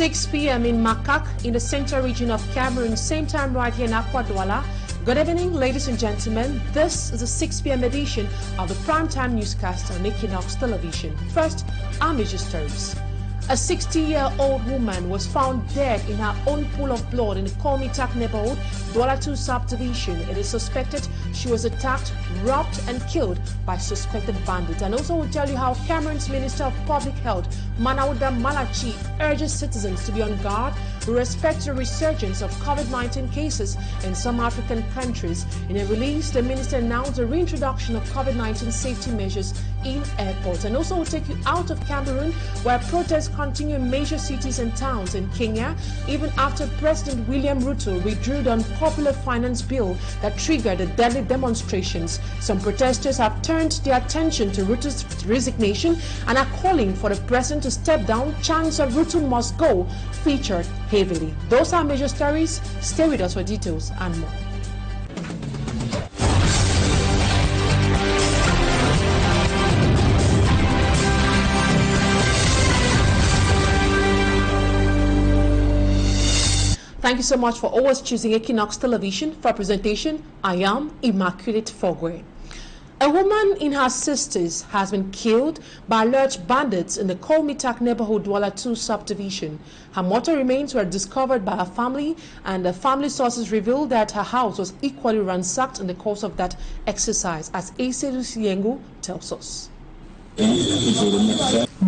6 p.m. in Makak in the central region of Cameroon, same time right here in Douala. Good evening, ladies and gentlemen. This is the 6 p.m. edition of the primetime newscast on Equinoxe television. First, our major stories. A 60-year-old woman was found dead in her own pool of blood in the Komitak neighborhood, Douala 2 subdivision. It is suspected she was attacked, robbed and killed by suspected bandits. And also we'll tell you how Cameroon's Minister of Public Health, Manauda Malachi, urges citizens to be on guard with respect to the resurgence of COVID-19 cases in some African countries. In a release, the minister announced the reintroduction of COVID-19 safety measures in airports. And also we'll take you out of Cameroon, where protests continue in major cities and towns in Kenya, even after President William Ruto withdrew the unpopular finance bill that triggered the deadly demonstrations. Some protesters have turned their attention to Ruto's resignation and are calling for the president to step down. Chants of Ruto must go featured heavily. Those are major stories. Stay with us for details and more. Thank you so much for always choosing Equinoxe television. For presentation, I am Immaculate Fogwe. A woman in her 60s has been killed by alleged bandits in the Komitak neighborhood Douala 2 subdivision. Her mortal remains were discovered by her family, and the family sources revealed that her house was equally ransacked in the course of that exercise, as Insecurity tells us.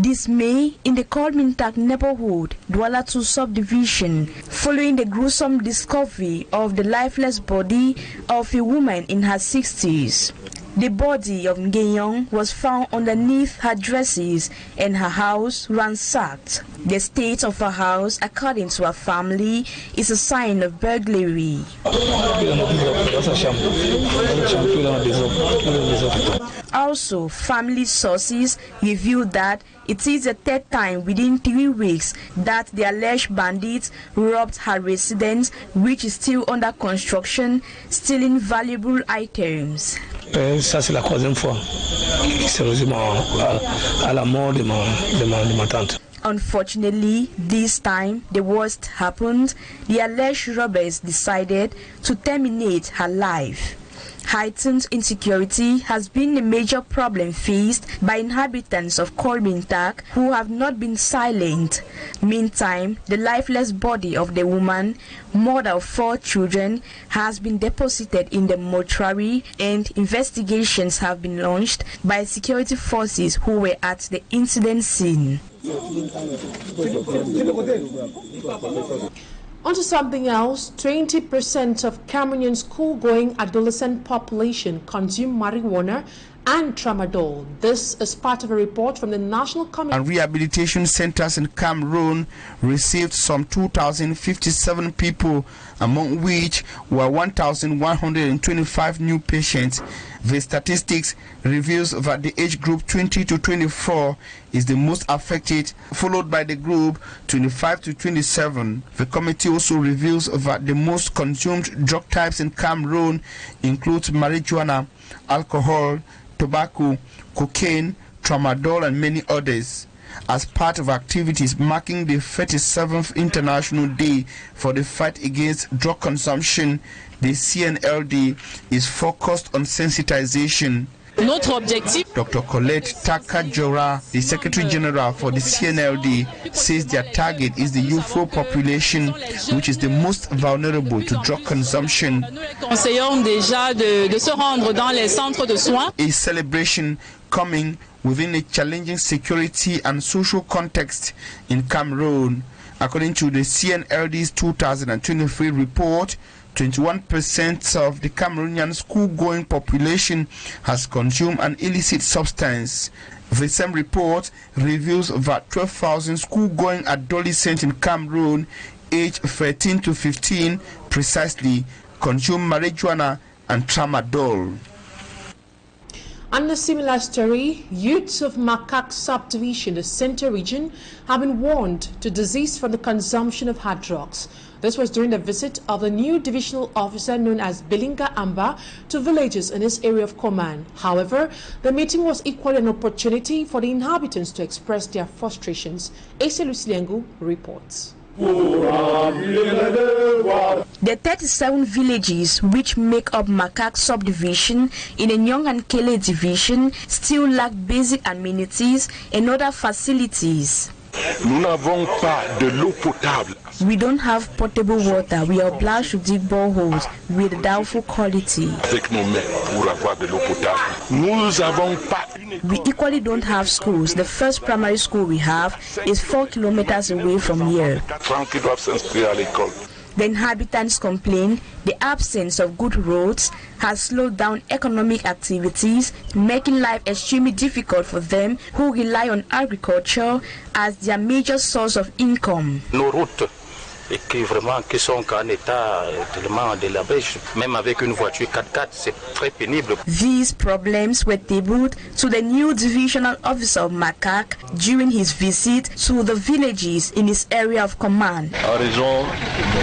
Dismay in the Komitak neighborhood, Douala 2 subdivision, following the gruesome discovery of the lifeless body of a woman in her 60s. The body of Ngeyong was found underneath her dresses and her house ransacked. The state of her house, according to her family, is a sign of burglary. Also, family sources revealed that it is the third time within 3 weeks that the alleged bandits robbed her residence, which is still under construction, stealing valuable items. Ça c'est la troisième fois. Sérieusement, à la mort de ma tante. Unfortunately, this time the worst happened. The alleged robbers decided to terminate her life. Heightened insecurity has been a major problem faced by inhabitants of Komitak who have not been silent. Meantime, the lifeless body of the woman, mother of 4 children, has been deposited in the mortuary, and investigations have been launched by security forces who were at the incident scene. On to something else. 20% of Cameroonian school-going adolescent population consume marijuana and tramadol. This is part of a report from the National Community and Rehabilitation Centers in Cameroon received some 2,057 people, among which were 1,125 new patients. The statistics reveals that the age group 20 to 24 is the most affected, followed by the group 25 to 27. The committee also reveals that the most consumed drug types in Cameroon include marijuana, alcohol, tobacco, cocaine, tramadol, and many others. As part of activities marking the 37th International Day for the fight against drug consumption, the CNLD is focused on sensitization. Dr. Colette Takajora, the Secretary General for the CNLD, says their target is the youthful population, which is the most vulnerable to drug consumption. A celebration coming within a challenging security and social context in Cameroon. According to the CNLD's 2023 report, 21% of the Cameroonian school-going population has consumed an illicit substance. The same report reveals that 12,000 school-going adolescents in Cameroon, aged 13 to 15 precisely, consume marijuana and tramadol. On a similar story, youths of Makak subdivision, the center region, have been warned to desist from the consumption of hard drugs. This was during the visit of the new divisional officer known as Belinga Amba to villages in this area of command. However, the meeting was equally an opportunity for the inhabitants to express their frustrations. Asa Lucilengu reports. The 37 villages which make up Makak subdivision in the Nyong and Kele division still lack basic amenities and other facilities. Nous n'avons pas de l'eau potable. We don't have potable water. We are obliged to dig boreholes with doubtful quality. Avec nos mains pour avoir de l'eau potable. Nous avons pas. We equally don't have schools. The first primary school we have is 4 kilometers away from here. The inhabitants complain the absence of good roads has slowed down economic activities, making life extremely difficult for them who rely on agriculture as their major source of income. Nos routes qui sont en état tellement délabré, même avec une voiture 4x4, c'est très pénible. These problems were tabled to the new divisional officer of Makak during his visit to the villages in his area of command. En raison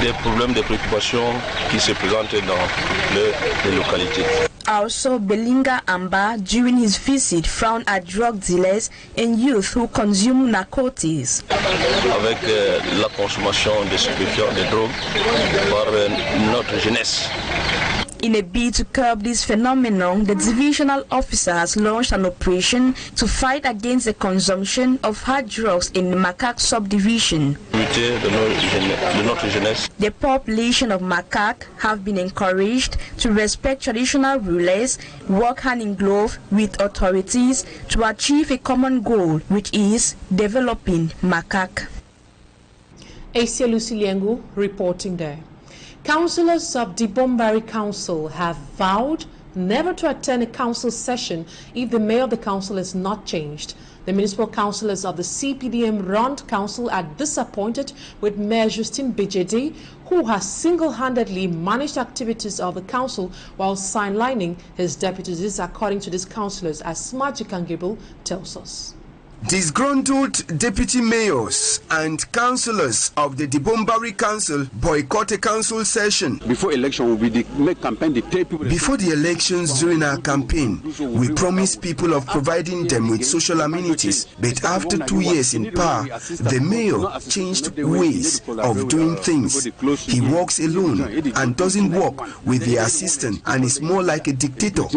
des problèmes de préoccupation qui se présentent dans les localités. Also, Belinga Amba, during his visit, frowned at drug dealers and youth who consume narcotics. Avec la consommation de stupéfiants, de drogues par notre jeunesse. In a bid to curb this phenomenon, the divisional officer has launched an operation to fight against the consumption of hard drugs in the Makak subdivision. The population of Makak have been encouraged to respect traditional rulers, work hand in glove with authorities to achieve a common goal, which is developing Makak. Asia Luciliengu reporting there. Councillors of the Bombari Council have vowed never to attend a council session if the mayor of the council is not changed. The municipal councillors of the CPDM-run council are disappointed with Mayor Justine Bijedi, who has single-handedly managed activities of the council while sidelining his deputies. This is according to these councillors, as Majikangibul tells us. Disgruntled deputy mayors and councillors of the Dibombari Council boycott a council session. Before election, we make campaign. Before the elections, during our campaign, we promised people of providing them with social amenities. But after 2 years in power, the mayor changed ways of doing things. He works alone and doesn't work with the assistant and is more like a dictator.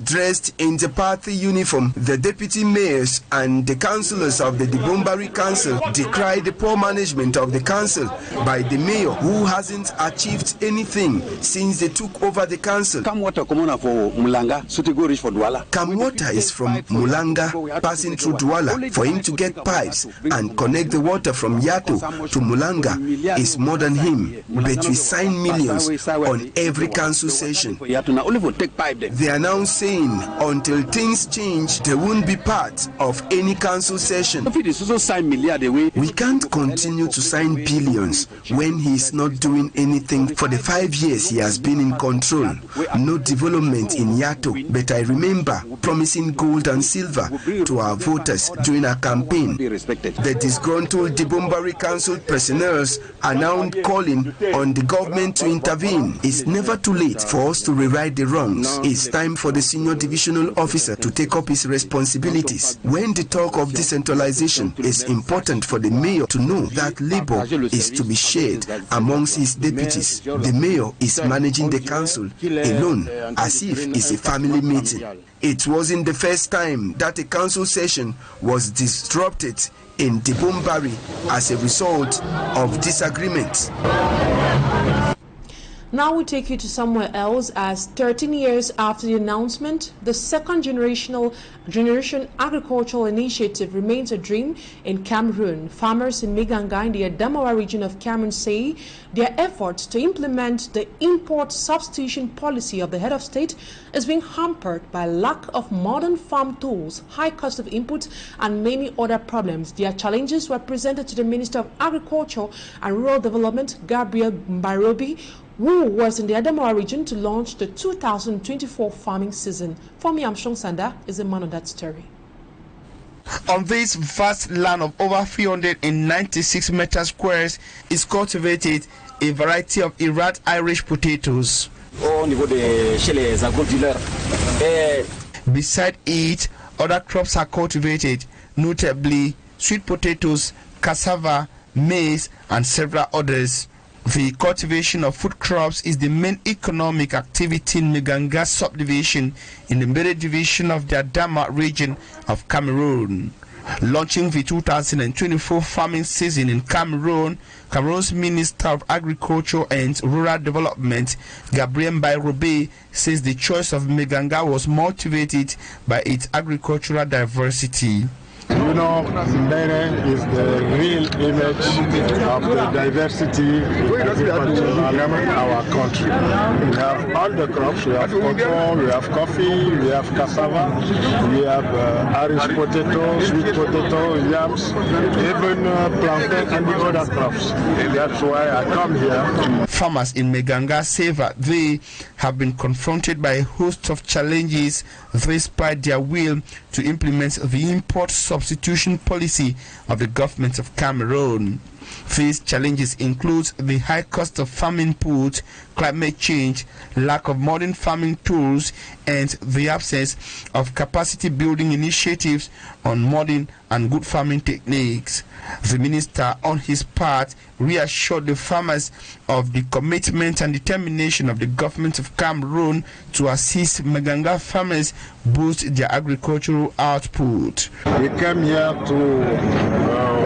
Dressed in the party uniform, the deputy mayors and the councillors of the Dibombari Council decry the poor management of the council by the mayor, who hasn't achieved anything since they took over the council. Come water is from Mulanga, passing through Douala. For him to get pipes and connect the water from Yato to Mulanga is more than him. But we sign millions on every council session. They are now saying until things change, they won't be part of any council session. We can't continue to sign billions when he is not doing anything for the 5 years he has been in control. No development in Yato, but I remember promising gold and silver to our voters during our campaign. The disgruntled Dibombari Council personnel are now calling on the government to intervene. It's never too late for us to rewrite the wrongs. It's time for the senior divisional officer to take up his responsibilities. When the talk of decentralization, is important for the mayor to know that labor is to be shared amongst his deputies. The mayor is managing the council alone, as if it's a family meeting. It wasn't the first time that a council session was disrupted in Dibombari as a result of disagreements. Now we take you to somewhere else, as 13 years after the announcement, the second generation agricultural initiative remains a dream in Cameroon. Farmers in Miganga in the Adamawa region of Cameroon say their efforts to implement the import substitution policy of the head of state is being hampered by lack of modern farm tools, high cost of inputs, and many other problems. Their challenges were presented to the Minister of Agriculture and Rural Development, Gabriel Mbarobi, who was in the Adamawa region to launch the 2024 farming season. Femi Amshong Sanda is a man on that story. On this vast land of over 396 meter squares is cultivated a variety of Iraq Irish potatoes. Beside it, other crops are cultivated, notably sweet potatoes, cassava, maize, and several others. The cultivation of food crops is the main economic activity in Meganga subdivision in the Mere division of the Adama region of Cameroon. Launching the 2024 farming season in Cameroon, Cameroon's Minister of Agriculture and Rural Development, Gabriel Mbairobe, says the choice of Meganga was motivated by its agricultural diversity. You know, Mbere is the real image of the diversity of our country. We have all the crops. We have cocoa, we have coffee, we have cassava, we have Irish potato, sweet potato, yams, even plantain and the other crops. That's why I come here. Farmers in Meganga say that they have been confronted by a host of challenges despite their will to implement the import substitution policy of the government of Cameroon. These challenges include the high cost of farming input, climate change, lack of modern farming tools, and the absence of capacity building initiatives on modern and good farming techniques. The minister, on his part, reassured the farmers of the commitment and determination of the government of Cameroon to assist Meganga farmers boost their agricultural output. We came here to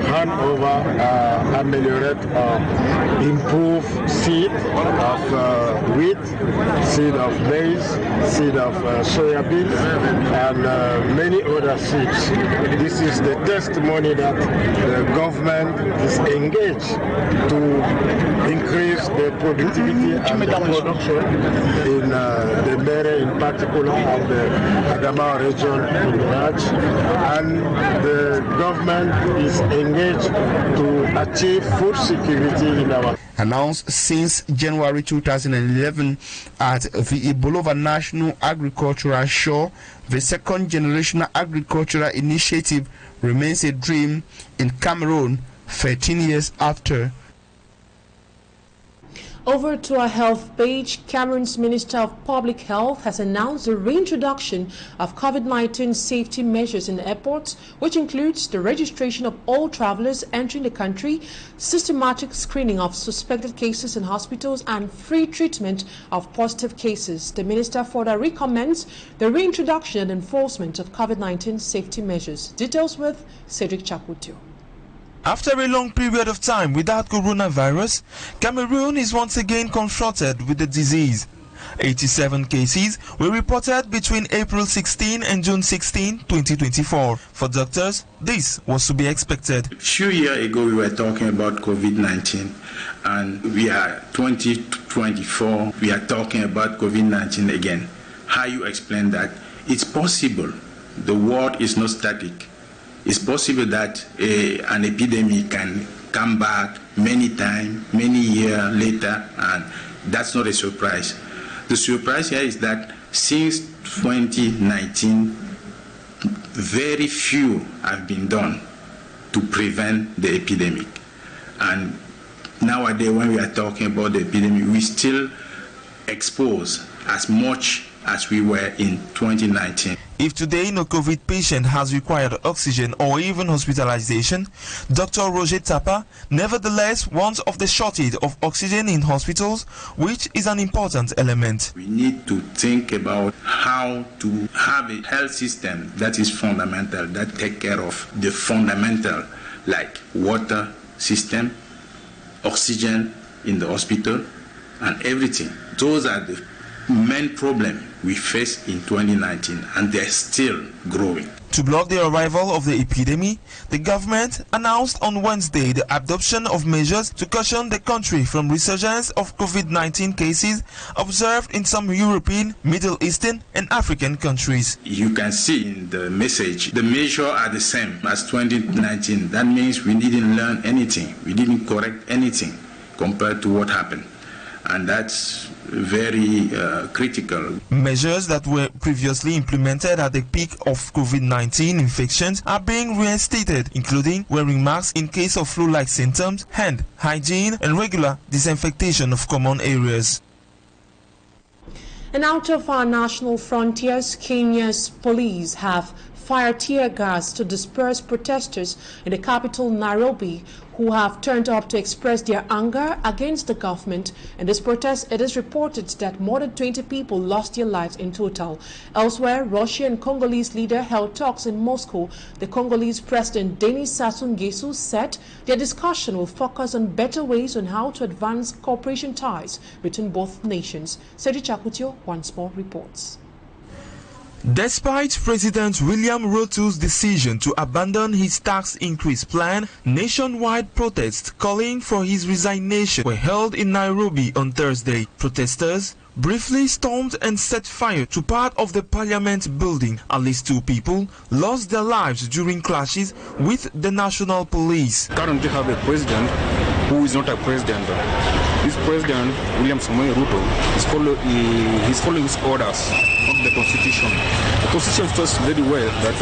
hand over, ameliorate, improve seed of wheat, seed of maize, seed of soya beans, and many other seeds. This is the testimony that the government is engaged to increase the productivity and the production in the Mere in particular and the Adama region in large, and the government is engaged to achieve food security in our. Announced since January 2011 at the Ibolova National Agricultural Show, the second generation agricultural initiative remains a dream in Cameroon 13 years after. Over to our health page, Cameroon's Minister of Public Health has announced the reintroduction of COVID-19 safety measures in airports, which includes the registration of all travelers entering the country, systematic screening of suspected cases in hospitals, and free treatment of positive cases. The minister further recommends the reintroduction and enforcement of COVID-19 safety measures. Details with Cedric Chakuto. After a long period of time without coronavirus, Cameroon is once again confronted with the disease. 87 cases were reported between April 16 and June 16, 2024. For doctors, this was to be expected. A few years ago, we were talking about COVID-19, and we are 2024, we are talking about COVID-19 again. How you explain that? It's possible. The world is not static. It's possible that an epidemic can come back many times, many years later, and that's not a surprise. The surprise here is that since 2019, very few have been done to prevent the epidemic. And nowadays, when we are talking about the epidemic, we still expose as much as we were in 2019. If today no COVID patient has required oxygen or even hospitalization, Dr. Roger Tapa nevertheless warns of the shortage of oxygen in hospitals, which is an important element. We need to think about how to have a health system that is fundamental, that take care of the fundamental, like water system, oxygen in the hospital, and everything. Those are the main problem we faced in 2019, and they're still growing. To block the arrival of the epidemic, the government announced on Wednesday the adoption of measures to caution the country from resurgence of COVID-19 cases observed in some European, Middle Eastern and African countries. You can see in the message, the measures are the same as 2019. That means we didn't learn anything. We didn't correct anything compared to what happened. And that's very critical. Measures that were previously implemented at the peak of COVID-19 infections are being reinstated, including wearing masks in case of flu-like symptoms, hand hygiene, and regular disinfectation of common areas. And out of our national frontiers, Kenya's police have fired tear gas to disperse protesters in the capital, Nairobi, who have turned up to express their anger against the government. In this protest, it is reported that more than 20 people lost their lives in total. Elsewhere, Russia and Congolese leader held talks in Moscow. The Congolese President Denis Sassou Nguesso said their discussion will focus on better ways on how to advance cooperation ties between both nations. Sedi Chakutio once more reports. Despite President William Ruto's decision to abandon his tax increase plan, nationwide protests calling for his resignation were held in Nairobi on Thursday. Protesters briefly stormed and set fire to part of the parliament building. At least 2 people lost their lives during clashes with the national police. Currently have a president who is not a president. This president, William Samoei Ruto, is following his orders of the constitution. The constitution states very well that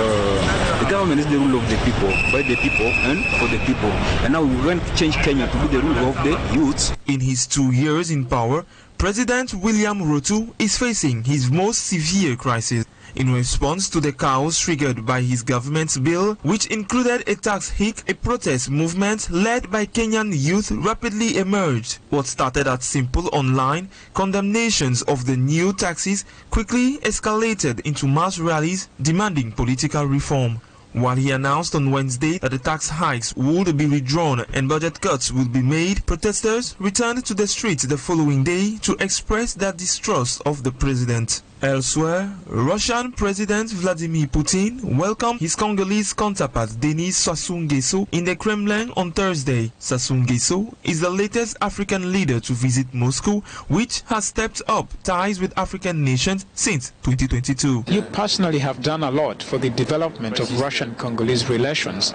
the government is the rule of the people, by the people and for the people. And now we want to change Kenya to be the rule of the youths. In his 2 years in power, President William Ruto is facing his most severe crisis. In response to the chaos triggered by his government's bill, which included a tax hike, a protest movement led by Kenyan youth rapidly emerged. What started as simple online condemnations of the new taxes quickly escalated into mass rallies demanding political reform. While he announced on Wednesday that the tax hikes would be withdrawn and budget cuts would be made, protesters returned to the streets the following day to express their distrust of the president. Elsewhere, Russian President Vladimir Putin welcomed his Congolese counterpart Denis Sassou Nguesso in the Kremlin on Thursday. Sassou Nguesso is the latest African leader to visit Moscow, which has stepped up ties with African nations since 2022. You personally have done a lot for the development of Russian-Congolese relations.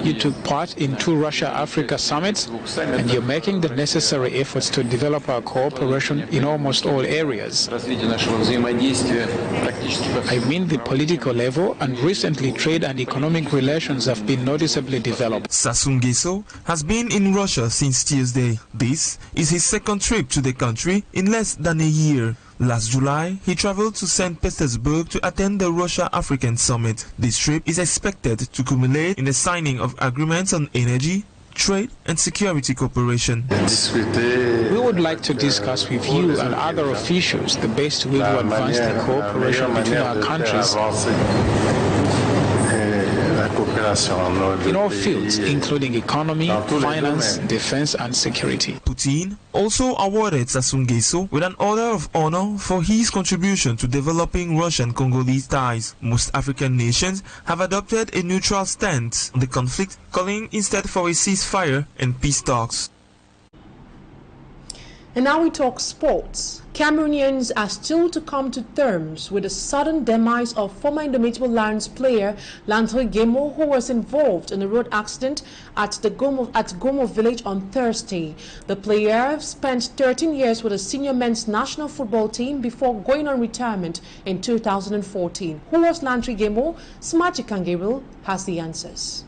You took part in 2 Russia-Africa summits, and you're making the necessary efforts to develop our cooperation in almost all areas. I mean the political level, and recently trade and economic relations have been noticeably developed. Sassou Nguesso has been in Russia since Tuesday. This is his 2nd trip to the country in less than a year. Last July, he traveled to St. Petersburg to attend the Russia-African Summit. This trip is expected to culminate in the signing of agreements on energy, trade and security cooperation. We would like to discuss with you and other officials the best way to advance the cooperation between our countries in all fields, including economy, finance, defense and security. Putin also awarded Sassou Nguesso with an Order of Honor for his contribution to developing Russian-Congolese ties. Most African nations have adopted a neutral stance on the conflict, calling instead for a ceasefire and peace talks. And now we talk sports. Cameroonians are still to come to terms with the sudden demise of former Indomitable Lions player Landry Gemo, who was involved in a road accident at Gomo village on Thursday. The player spent 13 years with the senior men's national football team before going on retirement in 2014. Who was Landry Gemo? Smaji Kangiril has the answers.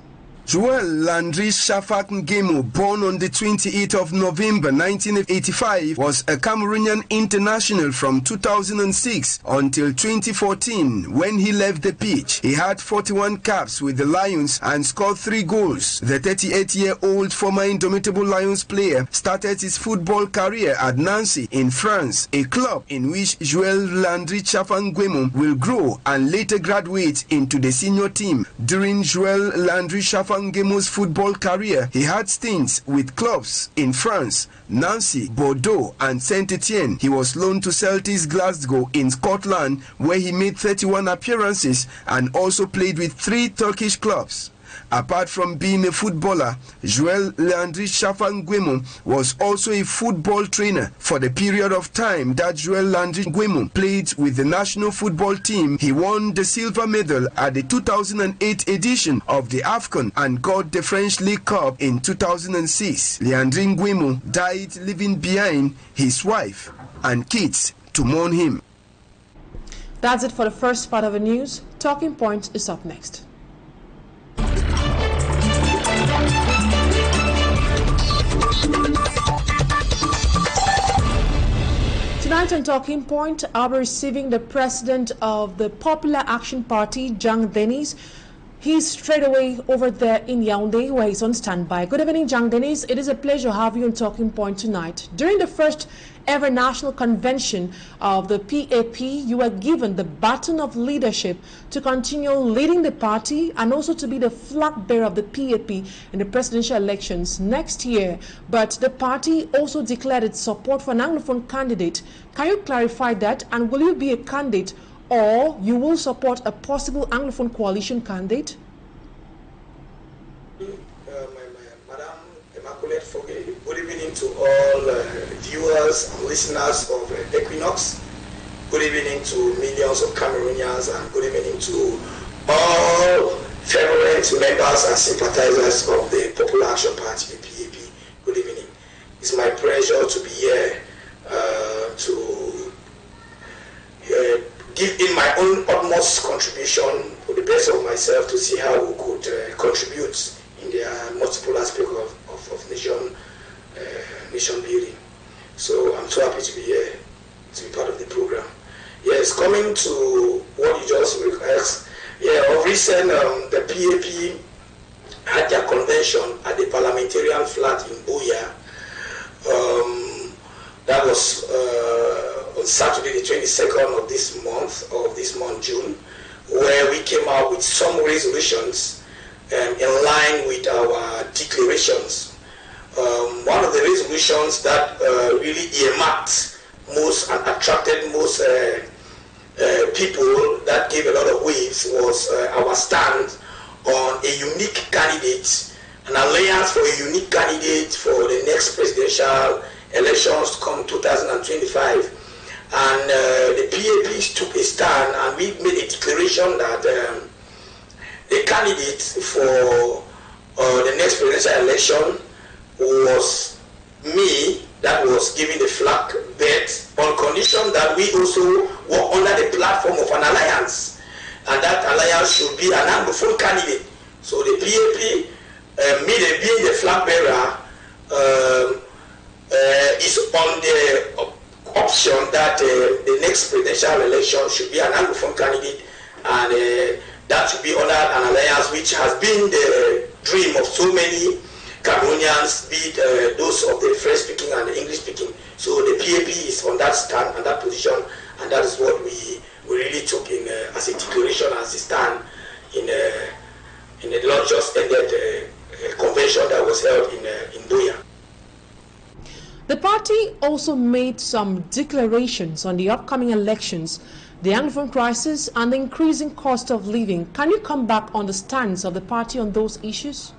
Joel Landry Shafak Ngemo, born on the 28th of November 1985, was a Cameroonian international from 2006 until 2014 when he left the pitch. He had 41 caps with the Lions and scored 3 goals. The 38-year-old former Indomitable Lions player started his football career at Nancy in France, a club in which Joel Landry Shafak Ngemo will grow and later graduate into the senior team. During Joel Landry Shafak Ngemo's football career, he had stints with clubs in France, Nancy, Bordeaux and Saint-Etienne. He was loaned to Celtics Glasgow in Scotland, where he made 31 appearances and also played with 3 Turkish clubs. Apart from being a footballer, Joel Landry Shafak Ngemo was also a football trainer. For the period of time that Joel Landry Ngemo played with the national football team, he won the silver medal at the 2008 edition of the AFCON and got the French League Cup in 2006. Landry Ngemo died leaving behind his wife and kids to mourn him. That's it for the first part of the news. Talking Points is up next. Tonight Tonight on Talking Point, I'll be receiving the president of the Popular Action Party, Jang Dennis. He's straight away over there in Yaoundé where he's on standby. Good evening, Jang Dennis. It is a pleasure to have you on Talking Point tonight. During the first ever national convention of the PAP, you were given the baton of leadership to continue leading the party and also to be the flag bearer of the PAP in the presidential elections next year. But the party also declared its support for an Anglophone candidate. Can you clarify that? And will you be a candidate, or you will support a possible Anglophone coalition candidate? Good evening to all viewers and listeners of Equinoxe. Good evening to millions of Cameroonians, and good evening to all favorite members and sympathizers of the Popular Action Party, the PAP. Good evening. It's my pleasure to be here to give in my own utmost contribution for the best of myself to see how we could contribute in the multiple aspects of nation building. So I'm so happy to be here, to be part of the program. Yes, coming to what you just asked, of recent the PAP had their convention at the parliamentarian flat in Douala. That was on Saturday the 22nd of this month, June, where we came out with some resolutions in line with our declarations. One of the resolutions that really earmarked most and attracted most people that gave a lot of waves was our stand on a unique candidate, an alliance for a unique candidate for the next presidential elections to come 2025. And the PAP took a stand, and we made a declaration that the candidate for the next presidential election was me, that was giving the flag bet on condition that we also were under the platform of an alliance, and that alliance should be an Anglophone candidate. So the PAP, me being the flag bearer, is on the option that the next presidential election should be an Anglophone candidate, and that should be under an alliance which has been the dream of so many Cameroonians, be it those of the French-speaking and the English-speaking. So the PAP is on that stand, on that position, and that is what we really took in as a declaration, as a stand in the not just ended convention that was held in Douala. The party also made some declarations on the upcoming elections, the Anglophone crisis, and the increasing cost of living. Can you come back on the stance of the party on those issues?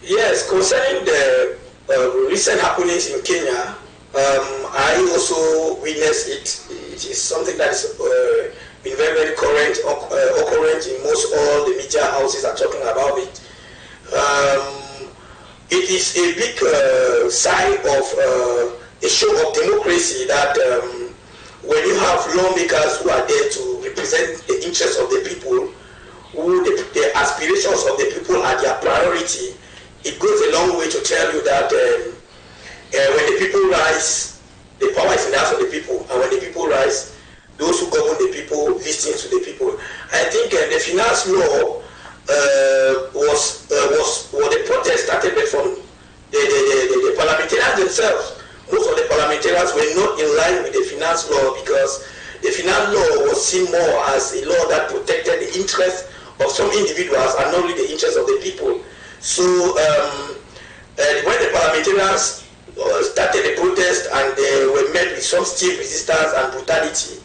Yes, concerning the recent happenings in Kenya, I also witnessed it. It is something that is been very, very current, occurrent in most all the media houses are talking about it. It is a big sign of a show of democracy that when you have lawmakers who are there to represent the interests of the people, who the aspirations of the people are their priority, it goes a long way to tell you that when the people rise, the power is in the hands of the people, and when the people rise, those who govern the people listen to the people. I think the finance law was the protest started from the parliamentarians themselves. Most of the parliamentarians were not in line with the finance law, because the finance law was seen more as a law that protected the interests of some individuals and not really the interests of the people. So when the parliamentarians started the protest and they were met with some stiff resistance and brutality,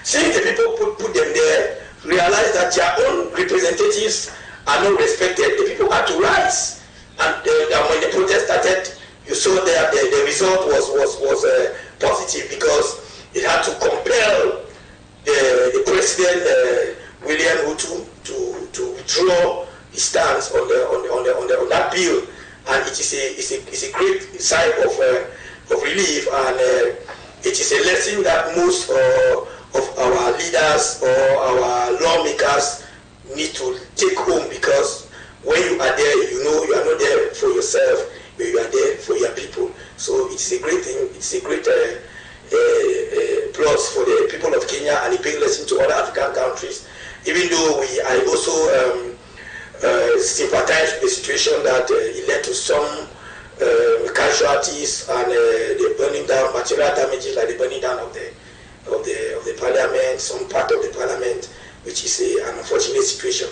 since the people put them there, realized that their own representatives are not respected, the people had to rise. And when the protest started, you saw that the result was positive, because it had to compel the president, William Ruto, to withdraw his stance on that bill. And it is a great sign of relief, and it is a lesson that most of our leaders or our lawmakers need to take home, because when you are there, you know you are not there for yourself, but you are there for your people. So it's a great thing. It's a great plus for the people of Kenya and a big lesson to other African countries. Even though I also sympathize with the situation that it led to some casualties and the burning down, material damages like the burning down of the parliament, some part of the parliament, which is an unfortunate situation.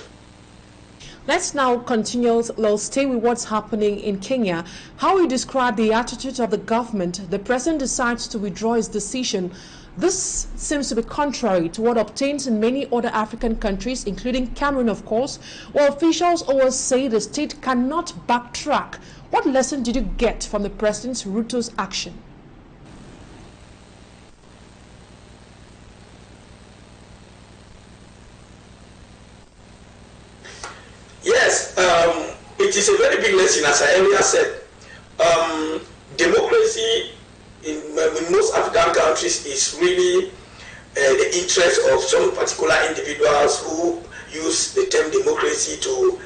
Let's now continue. Let's stay with what's happening in Kenya. How you describe the attitude of the government? The president decides to withdraw his decision. This seems to be contrary to what obtains in many other African countries, including Cameroon, of course, where officials always say the state cannot backtrack. What lesson did you get from the president's Ruto's action? Yes, it is a very big lesson, as I earlier said. Democracy in most African countries is really the interest of some particular individuals who use the term democracy to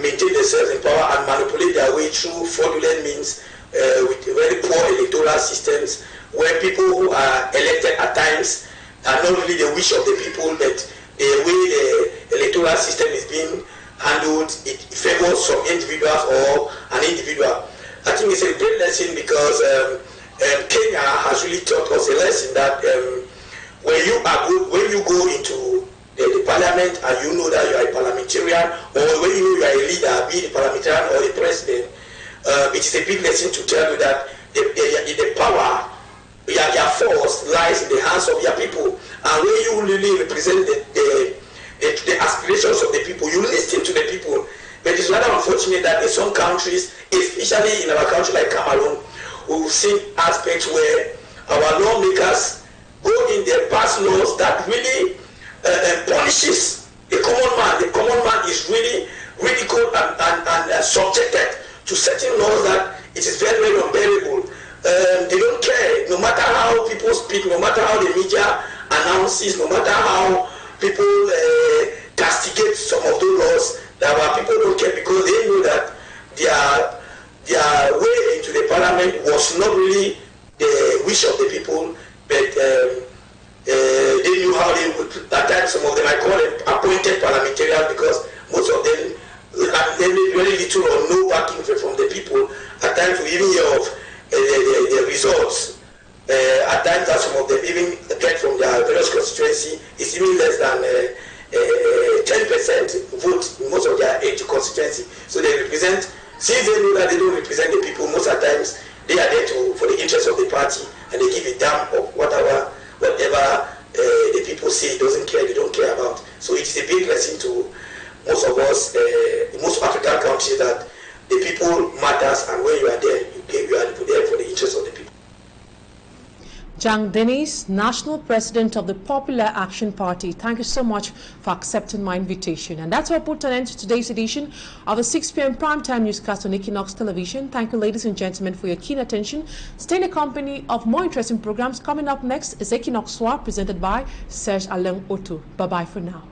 maintain themselves in power and manipulate their way through fraudulent means with very poor electoral systems where people who are elected at times are not really the wish of the people, but the way the electoral system is being handled, it favors some individuals or an individual. I think it's a great lesson because Kenya has really taught us a lesson that when you go into the parliament and you know that you are a parliamentarian, or when you know you are a leader, be the parliamentarian or the president, it is a big lesson to tell you that the power, your force lies in the hands of your people. And when you really represent the aspirations of the people, you listen to the people. But it's rather unfortunate that in some countries, especially in our country like Cameroon, we've seen aspects where our lawmakers go in there, pass laws that really punishes the common man. The common man is really ridiculed and subjected to certain laws that it is very, very unbearable. They don't care, no matter how people speak, no matter how the media announces, no matter how people castigate some of those laws, that our people don't care because they know that their way into the parliament was not really the wish of the people, but they knew how they would. At times, some of them I call them appointed parliamentarians because most of them have very little or no backing from the people. At times, we even hear of the results. At times, that some of them even get from their various constituency is even less than 10% vote in most of their constituency. So they represent, since they know that they don't represent the people, most of the times they are there for the interest of the party, and they give a damn of whatever the people say. Doesn't care, they don't care about. So it is a big lesson to most of us, most African countries, that the people matters, and when you are there, you are there for the interest of the people. Jang Dennis, National President of the Popular Action Party, thank you so much for accepting my invitation. And that's what put an end to today's edition of the 6 p.m. primetime newscast on Equinoxe Television. Thank you, ladies and gentlemen, for your keen attention. Stay in the company of more interesting programs. Coming up next is Equinoxe Soir, presented by Serge Alain Otto. Bye-bye for now.